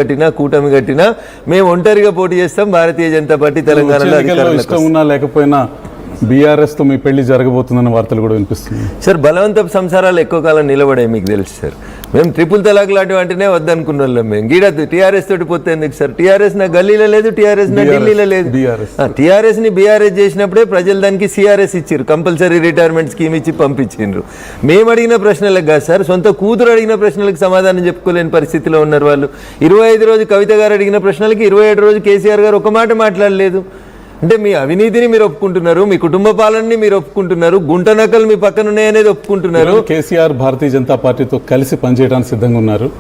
కట్టినా కూటమి కట్టినా మేము ఒంటరిగా పోటీ చేస్తాం. భారతీయ జనతా పార్టీ తెలంగాణలో ఇష్టం ఉన్నా లేకపోయినా బీఆర్ఎస్ తో మీ పెళ్లి జరగబోతుందన్న వార్తలు కూడా వినిపిస్తుంది సార్. బలవంతపు సంసారాలు ఎక్కువ కాలం నిలబడాయి, మీకు తెలుసు సార్. మేము ట్రిపుల్ తలాక్ లాంటి వాటినే వద్దనుకున్న వాళ్ళం. మేము గీడద్దు టీఆర్ఎస్ తోటి పోతే ఎందుకు సార్? టీఆర్ఎస్ నా గల్లీలో లేదు, టీఆర్ఎస్ నా ఢిల్లీలో లేదు. టీఆర్ఎస్ ని బీఆర్ఎస్ చేసినప్పుడే ప్రజలు దానికి సిఆర్ఎస్ ఇచ్చారు, కంపల్సరీ రిటైర్మెంట్ స్కీమ్ ఇచ్చి పంపించిండ్రు. మేము అడిగిన ప్రశ్నలకు కాదు సార్, సొంత కూతురు అడిగిన ప్రశ్నలకు సమాధానం చెప్పుకోలేని పరిస్థితిలో ఉన్నారు వాళ్ళు. 25 రోజు కవిత గారు అడిగిన ప్రశ్నలకి 27 రోజు కేసీఆర్ గారు ఒక మాట మాట్లాడలేదు. అంటే మీ అవినీతిని మీరు ఒప్పుకుంటున్నారు, మీ కుటుంబ పాలనని మీరు ఒప్పుకుంటున్నారు, గుంట నకలు మీ పక్కన ఉన్నాయనేది ఒప్పుకుంటున్నారు. కేసీఆర్ భారతీయ జనతా పార్టీతో కలిసి పనిచేయడానికి సిద్ధంగా ఉన్నారు.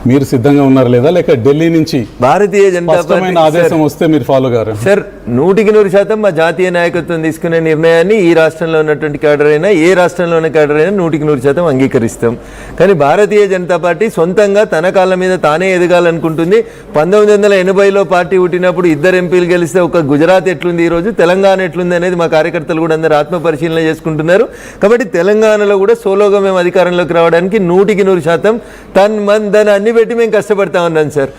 మీరు సిద్ధంగా ఉన్నారు లేదా, లేక ఢిల్లీ నుంచి భారతీయ జనతా పార్టీ ఆదేశం వస్తే మీరు ఫాలో గారు? సార్ 100% మా జాతీయ నాయకత్వం తీసుకునే నిర్ణయాన్ని ఈ రాష్ట్రంలో ఉన్నటువంటి క్యాడర్ అయినా ఏ రాష్ట్రంలో ఉన్న క్యాడర్ అయినా 100% అంగీకరిస్తాం. కానీ భారతీయ జనతా పార్టీ సొంతంగా తన కాళ్ళ మీద తానే ఎదగాలనుకుంటుంది. 1980లో పార్టీ పుట్టినప్పుడు 2 ఎంపీలు గెలిస్తే ఒక గుజరాత్ ఎట్లుంది, ఈరోజు తెలంగాణ ఎట్లుంది అనేది మా కార్యకర్తలు కూడా అందరూ ఆత్మ పరిశీలన చేసుకుంటున్నారు. కాబట్టి తెలంగాణలో కూడా సోలోగా మేము అధికారంలోకి రావడానికి 100% తన అన్ని పెట్టి మేము కష్టపడతా ఉన్నాం సార్.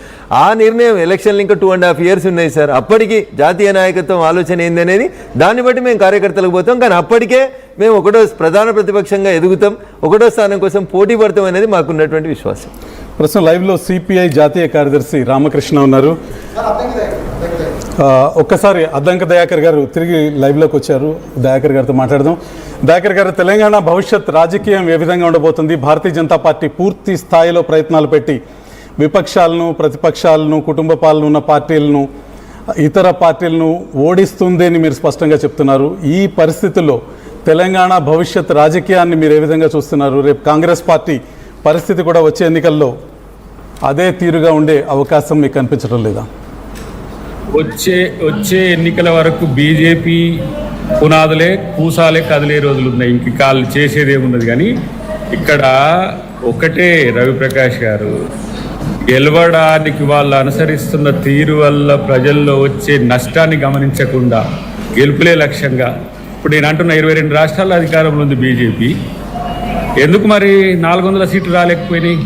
ఆ నిర్ణయం ఎలక్షన్లు ఇంకా 2.5 years ఉన్నాయి సార్. అప్పటికి జాతీయ నాయకత్వం ఆలోచన ఏందనేది దాన్ని బట్టి మేము కార్యకర్తలకు పోతాం. కానీ అప్పటికే మేము ఒకటో ప్రధాన ప్రతిపక్షంగా ఎదుగుతాం, ఒకటో స్థానం కోసం పోటీ పడతాం అనేది మాకున్నటువంటి విశ్వాసం. ప్రస్తుతం లైవ్లో సిపిఐ జాతీయ కార్యదర్శి రామకృష్ణ ఉన్నారు. ఒక్కసారి అద్దంక దయాకర్ గారు తిరిగి లైవ్లోకి వచ్చారు. దయాకర్ గారితో మాట్లాడదాం. దయాకర్ గారు, తెలంగాణ భవిష్యత్ రాజకీయం ఏ విధంగా ఉండబోతుంది? భారతీయ జనతా పార్టీ పూర్తి స్థాయిలో ప్రయత్నాలు పెట్టి విపక్షాలను, ప్రతిపక్షాలను, కుటుంబ పాలన ఉన్న పార్టీలను, ఇతర పార్టీలను ఓడిస్తుంది అని మీరు స్పష్టంగా చెప్తున్నారు. ఈ పరిస్థితుల్లో తెలంగాణ భవిష్యత్ రాజకీయాన్ని మీరు ఏ విధంగా చూస్తున్నారు? రేపు కాంగ్రెస్ పార్టీ పరిస్థితి కూడా వచ్చే ఎన్నికల్లో అదే తీరుగా ఉండే అవకాశం మీకు కనిపించడం లేదా? వచ్చే ఎన్నికల వరకు బీజేపీ పునాదులే కూసాలే కదిలే రోజులు ఉన్నాయి. ఇంక కాళ్ళు చేసేదేమున్నది. కానీ ఇక్కడ ఒకటే రవిప్రకాష్ గారు, గెలవడానికి వాళ్ళు అనుసరిస్తున్న తీరు వల్ల ప్రజల్లో వచ్చే నష్టాన్ని గమనించకుండా గెలుపులే లక్ష్యంగా ఇప్పుడు నేను అంటున్న 22 రాష్ట్రాల్లో అధికారంలో ఉంది బీజేపీ. ఎందుకు మరి 400 సీట్లు రాలేకపోయినాయి?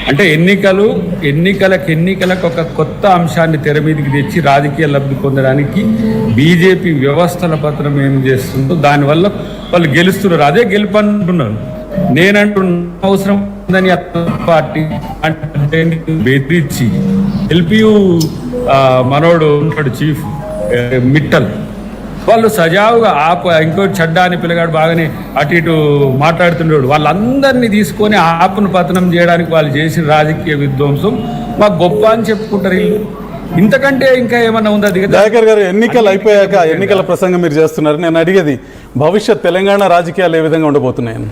అంటే ఎన్నికలకు ఒక కొత్త అంశాన్ని తెర మీదకి తెచ్చి రాజకీయ లబ్ధి పొందడానికి బీజేపీ వ్యవస్థల పత్రం ఏం చేస్తుందో దానివల్ల వాళ్ళు గెలుస్తున్నారు. అదే గెలుపు అంటున్నారు. నేనంటున్న అవసరం ఉందని పార్టీ అంటే బెదిరించి ఎల్పియు మనోడు ఉంటాడు చీఫ్ మిట్టల్, వాళ్ళు సజావుగా ఇంకో చెడ్డా అని పిల్లగాడు బాగానే అటు ఇటు మాట్లాడుతున్నాడు. వాళ్ళందరినీ తీసుకొని ఆపును పతనం చేయడానికి వాళ్ళు చేసిన రాజకీయ విధ్వంసం మాకు గొప్ప అని చెప్పుకుంటారు వీళ్ళు. ఇంతకంటే ఇంకా ఏమన్నా ఉందా? దయాకర్ గారు, ఎన్నికలు అయిపోయాక ఎన్నికల ప్రసంగం మీరు చేస్తున్నారు. నేను అడిగేది భవిష్యత్ తెలంగాణ రాజకీయాలు ఏ విధంగా ఉండబోతున్నాయని.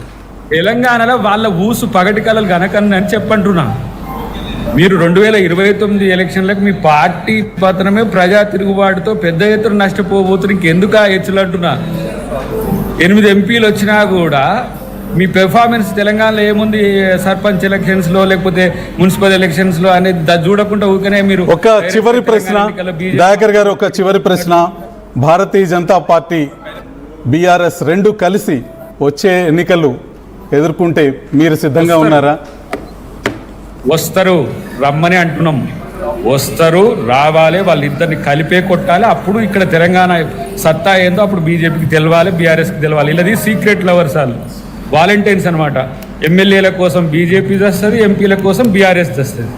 తెలంగాణలో వాళ్ళ ఊసు పగటి కళలు గనకని అని చెప్పంటున్నా. మీరు 2029 ఎలక్షన్లకు మీ పార్టీ పతనమే ప్రజా తిరుగుబాటుతో పెద్ద ఎత్తున నష్టపోబోతున్నారు. ఇంకెందుకు ఆ హెచ్చులంటున్నా? 8 ఎంపీలు వచ్చినా కూడా మీ పెర్ఫార్మెన్స్ తెలంగాణలో ఏముంది? సర్పంచ్ ఎలక్షన్స్లో లేకపోతే మున్సిపల్ ఎలక్షన్స్లో అనేది చూడకుండా ఊకనే మీరు. ఒక చివరి ప్రశ్న దయాకర్ గారు, ఒక చివరి ప్రశ్న. భారతీయ జనతా పార్టీ, బీఆర్ఎస్ రెండు కలిసి వచ్చే ఎన్నికలు ఎదుర్కొంటే మీరు సిద్ధంగా ఉన్నారా? వస్తారు, రమ్మని అంటున్నాం. వస్తారు, రావాలి, వాళ్ళిద్దరిని కలిపే కొట్టాలి. అప్పుడు ఇక్కడ తెలంగాణ సత్తా ఏందో అప్పుడు బీజేపీకి తెలవాలి, బీఆర్ఎస్కి తెలవాలి. ఇలాది సీక్రెట్ లవర్స్, వాళ్ళు వాలంటీర్స్ అనమాట. ఎమ్మెల్యేల కోసం బీజేపీ తెస్తుంది, ఎంపీల కోసం బీఆర్ఎస్ తెస్తుంది.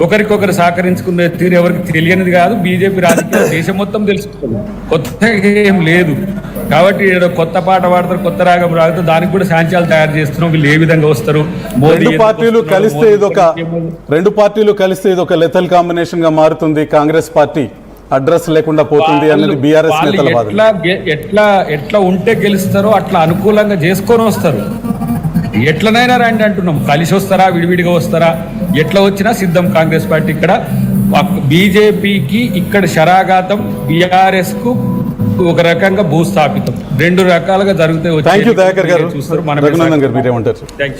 ఒకరికొకరు సహకరించుకునే తీరు ఎవరికి తెలియనిది కాదు. బీజేపీ రాజకీయ దేశం మొత్తం తెలుసుకుంటుంది, కొత్తగా ఏం లేదు. కాబట్టి ఏదో కొత్త పాట పాడతారు, కొత్త రాగం రాగుతారు. దానికి కూడా సాంఖ్యాలు తయారు చేస్తున్నాం. వీళ్ళు ఏ విధంగా వస్తారు? రెండు పార్టీలు కలిస్తే ఇది ఒక లెథల్ కాంబినేషన్ గా మారుతుంది. కాంగ్రెస్ పార్టీ అడ్రస్ లేకుండా పోతుంది అనేది బీఆర్ఎస్ నేతల వాదన. ఎట్లా ఉంటే గెలుస్తారో అట్లా అనుకూలంగా చేసుకొని వస్తారు. ఎట్లనైనా రండి అంటున్నాం. కలిసి వస్తారా, విడివిడిగా వస్తారా, ఎట్లా వచ్చినా సిద్ధం కాంగ్రెస్ పార్టీ. ఇక్కడ బీజేపీకి ఇక్కడ శరాఘాతం, బీఆర్ఎస్ కు ఒక రకంగా భూస్థాపితం, రెండు రకాలుగా జరుగుతాయి.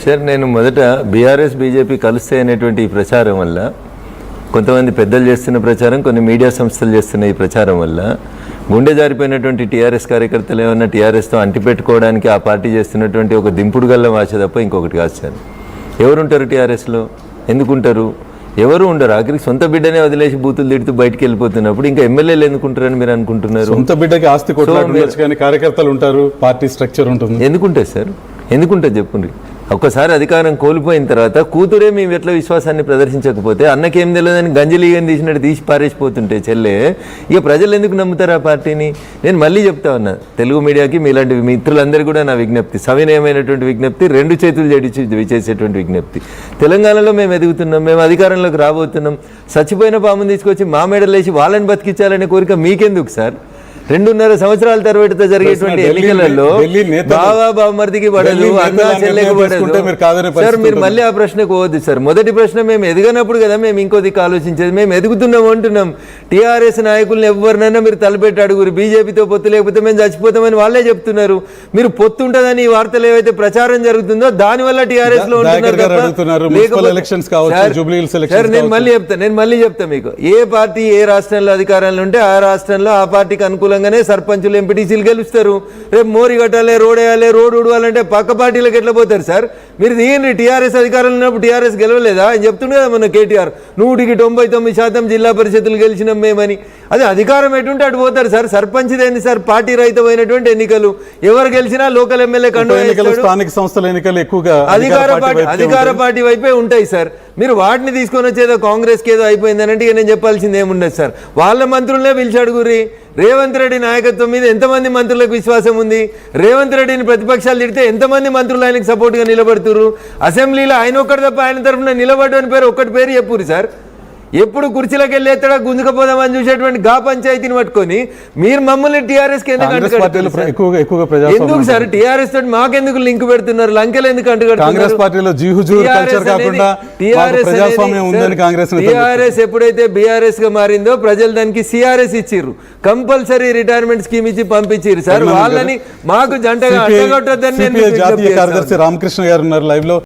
సార్, నేను మొదట బీఆర్ఎస్ బీజేపీ కలుస్తాయి అనేటువంటి ఈ ప్రచారం వల్ల, కొంతమంది పెద్దలు చేస్తున్న ప్రచారం, కొన్ని మీడియా సంస్థలు చేస్తున్న ఈ ప్రచారం వల్ల గుండె జారిపోయినటువంటి టీఆర్ఎస్ కార్యకర్తలు ఏమన్నా టీఆర్ఎస్తో అంటిపెట్టుకోవడానికి ఆ పార్టీ చేస్తున్నటువంటి ఒక దింపుడు గల్ల వాచ తప్ప ఇంకొకటి కాదు సార్. ఎవరుంటారు టీఆర్ఎస్లో? ఎందుకుంటారు? ఎవరు ఉండరు. ఆఖరికి సొంత బిడ్డనే వదిలేసి బూతులు తిడుతూ బయటికి వెళ్ళిపోతున్నప్పుడు ఇంకా ఎమ్మెల్యేలు ఎందుకుంటారని మీరు అనుకుంటున్నారు? సొంత బిడ్డకి ఆస్తి కొట్లాడుకోవచ్చు కానీ కార్యకర్తలు ఉంటారు, పార్టీ స్ట్రక్చర్ ఉంటుంది. ఎందుకుంటుంది సార్? ఎందుకుంటుంది చెప్పండి. ఒక్కసారి అధికారం కోల్పోయిన తర్వాత కూతురే మేము ఎట్లా విశ్వాసాన్ని ప్రదర్శించకపోతే అన్నకేం తెలియదని గంజలీగని తీసినట్టు తీసి పారేసిపోతుంటే చెల్లె, ఇక ప్రజలు ఎందుకు నమ్ముతారు ఆ పార్టీని? నేను మళ్ళీ చెప్తా ఉన్నా తెలుగు మీడియాకి, మీలాంటి మిత్రులందరూ కూడా నా విజ్ఞప్తి, సవినయమైనటువంటి విజ్ఞప్తి, 2 చేతులు చేసేటువంటి విజ్ఞప్తి. తెలంగాణలో మేము ఎదుగుతున్నాం, మేము అధికారంలోకి రాబోతున్నాం. చచ్చిపోయిన పాముని తీసుకొచ్చి మా మెడలేసి వాళ్ళని బతికించాలనే కోరిక మీకెందుకు సార్? 2.5 సంవత్సరాల తర్వాత జరిగేటువంటి ఎన్నికలలో బావా బావమర్దికి పడదు, అన్నా చెల్లెకి పడదు సార్. మీరు మళ్ళీ ఆ ప్రశ్నకు పోవద్దు సార్. మొదటి ప్రశ్న, మేము ఎదగనప్పుడు కదా మేము ఇంకో దిక్కు ఆలోచించేది. మేము ఎదుగుతున్నాం అంటున్నాం. టీఆర్ఎస్ నాయకులను ఎవరినైనా మీరు తలపెట్టి అడుగురు, బీజేపీతో పొత్తు లేకపోతే మేము చచ్చిపోతామని వాళ్ళే చెప్తున్నారు. మీరు పొత్తు ఉంటుందని ఈ వార్తలు ఏవైతే ప్రచారం జరుగుతుందో దానివల్ల టీఆర్ఎస్ లో ఉంటున్నారు. నేను మళ్ళీ చెప్తా మీకు, ఏ పార్టీ ఏ రాష్ట్రంలో అధికారంలో ఉంటే ఆ రాష్ట్రంలో ఆ పార్టీకి అనుకూలంగా సర్పంచులు ఎంపీటీసీలు గెలుస్తారు. రేపు మోరి కట్టాలి, రోడ్ వేయాలి, రోడ్ ఉడవాలంటే పక్క పార్టీలకు ఎట్లా పోతారు సార్? మీరు దీని టీఆర్ఎస్ అధికారంలో ఉన్నప్పుడు టీఆర్ఎస్ గెలవలేదా అని చెప్తుండే కదా మొన్న కేటీఆర్. 100% జిల్లా పరిషత్తులు గెలిచినాం మేమని. అదే అధికారం ఎటుంటే అటు పోతారు సార్. సర్పంచ్ ఏంది సార్? పార్టీ రహితమైనటువంటి ఎన్నికలు. ఎవరు గెలిచినా లోకల్ ఎమ్మెల్యే స్థానిక సంస్థల ఎన్నికలు ఎక్కువగా అధికార పార్టీ వైపే ఉంటాయి సార్. మీరు వాటిని తీసుకొని వచ్చేదో కాంగ్రెస్కి ఏదో అయిపోయిందని అంటే నేను చెప్పాల్సింది ఏముండదు సార్. వాళ్ళ మంత్రులనే పిలిచి అడుగురి. రేవంత్ రెడ్డి నాయకత్వం మీద ఎంతమంది మంత్రులకు విశ్వాసం ఉంది? రేవంత్ రెడ్డిని ప్రతిపక్షాలు తిడితే ఎంతమంది మంత్రులు ఆయనకు సపోర్ట్గా నిలబడుతున్నారు? అసెంబ్లీలో ఆయన ఒక్కడి తప్ప ఆయన తరఫున నిలబడని పేరు ఒక్కటి పేరు చెప్పురు సార్. ఎప్పుడు కుర్చీలోకి వెళ్ళి ఎత్తడా గుంజుకపోదామని చూసేటువంటి గా పంచాయతీని పట్టుకొని మీరు మమ్మల్ని టీఆర్ఎస్ ఎందుకు సార్? టీఆర్ఎస్ తోటి మాకెందుకు లింక్ పెడుతున్నారు? లంకెలు ఎందుకు అంటుకడుతున్నారు? టీఆర్ఎస్ ఎప్పుడైతే బీఆర్ఎస్ గా మారిందో ప్రజలు దానికి సిఆర్ఎస్ ఇచ్చిర్రు, కంపల్సరీ రిటైర్మెంట్ స్కీమ్ ఇచ్చి పంపించారు సార్. వాళ్ళని మాకు జంటగా అడ్డగొట్టొద్దని జాతీయ కార్యదర్శి రామకృష్ణ గారు ఉన్నారు లైవ్ లో.